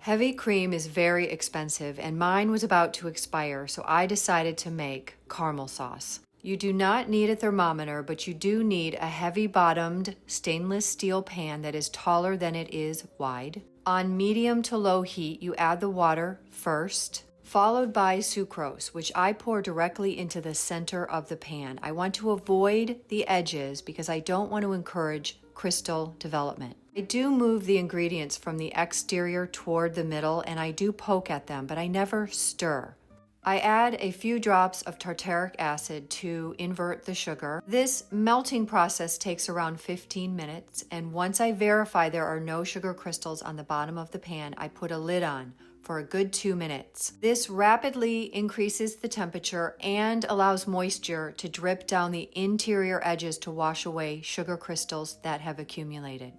Heavy cream is very expensive, and mine was about to expire, so I decided to make caramel sauce. You do not need a thermometer, but you do need a heavy-bottomed stainless steel pan that is taller than it is wide. On medium to low heat, you add the water first, followed by sucrose, which I pour directly into the center of the pan. I want to avoid the edges because I don't want to encourage crystal development. I do move the ingredients from the exterior toward the middle, and I do poke at them, but I never stir. I add a few drops of tartaric acid to invert the sugar. This melting process takes around 15 minutes, and once I verify there are no sugar crystals on the bottom of the pan, I put a lid on for a good 2 minutes. This rapidly increases the temperature and allows moisture to drip down the interior edges to wash away sugar crystals that have accumulated.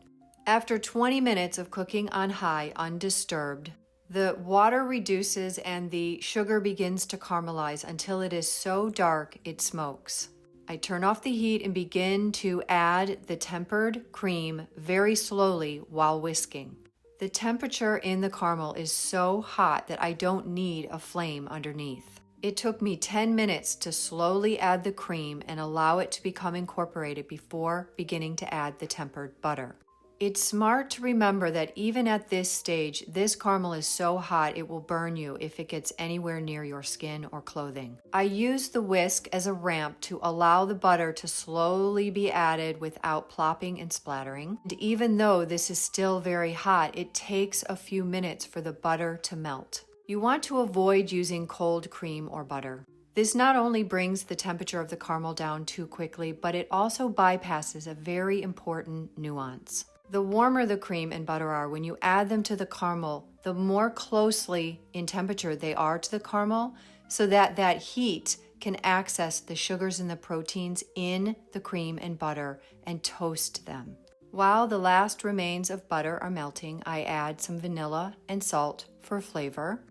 After 20 minutes of cooking on high, undisturbed, the water reduces and the sugar begins to caramelize until it is so dark it smokes. I turn off the heat and begin to add the tempered cream very slowly while whisking. The temperature in the caramel is so hot that I don't need a flame underneath. It took me 10 minutes to slowly add the cream and allow it to become incorporated before beginning to add the tempered butter. It's smart to remember that even at this stage, this caramel is so hot it will burn you if it gets anywhere near your skin or clothing. I use the whisk as a ramp to allow the butter to slowly be added without plopping and splattering. And even though this is still very hot, it takes a few minutes for the butter to melt. You want to avoid using cold cream or butter. This not only brings the temperature of the caramel down too quickly, but it also bypasses a very important nuance. The warmer the cream and butter are when you add them to the caramel, the more closely in temperature they are to the caramel, so that that heat can access the sugars and the proteins in the cream and butter and toast them. While the last remains of butter are melting, I add some vanilla and salt for flavor,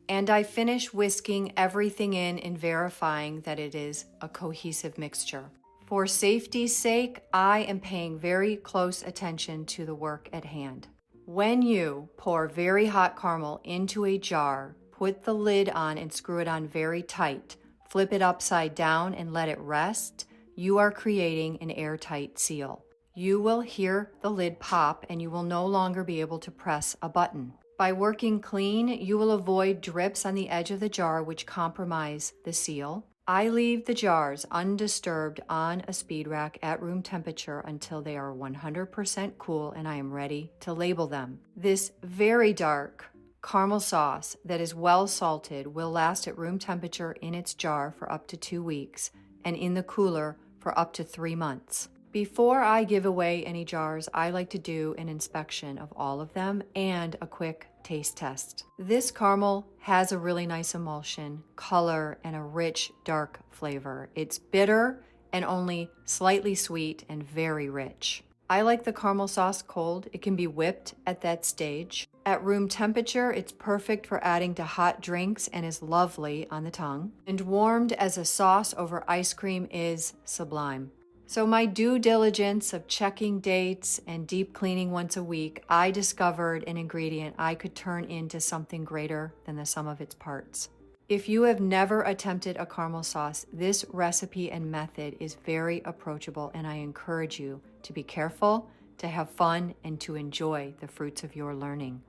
and I finish whisking everything in and verifying that it is a cohesive mixture. For safety's sake, I am paying very close attention to the work at hand. When you pour very hot caramel into a jar, put the lid on and screw it on very tight. Flip it upside down and let it rest. You are creating an airtight seal. You will hear the lid pop and you will no longer be able to press a button. By working clean, you will avoid drips on the edge of the jar which compromise the seal. I leave the jars undisturbed on a speed rack at room temperature until they are 100% cool and I am ready to label them. This very dark caramel sauce that is well salted will last at room temperature in its jar for up to 2 weeks and in the cooler for up to 3 months. Before I give away any jars, I like to do an inspection of all of them and a quick taste test. This caramel has a really nice emulsion, color, and a rich, dark flavor. It's bitter and only slightly sweet and very rich. I like the caramel sauce cold. It can be whipped at that stage. At room temperature, it's perfect for adding to hot drinks and is lovely on the tongue. And warmed as a sauce over ice cream is sublime. So my due diligence of checking dates and deep cleaning once a week, I discovered an ingredient I could turn into something greater than the sum of its parts. If you have never attempted a caramel sauce, this recipe and method is very approachable, and I encourage you to be careful, to have fun, and to enjoy the fruits of your learning.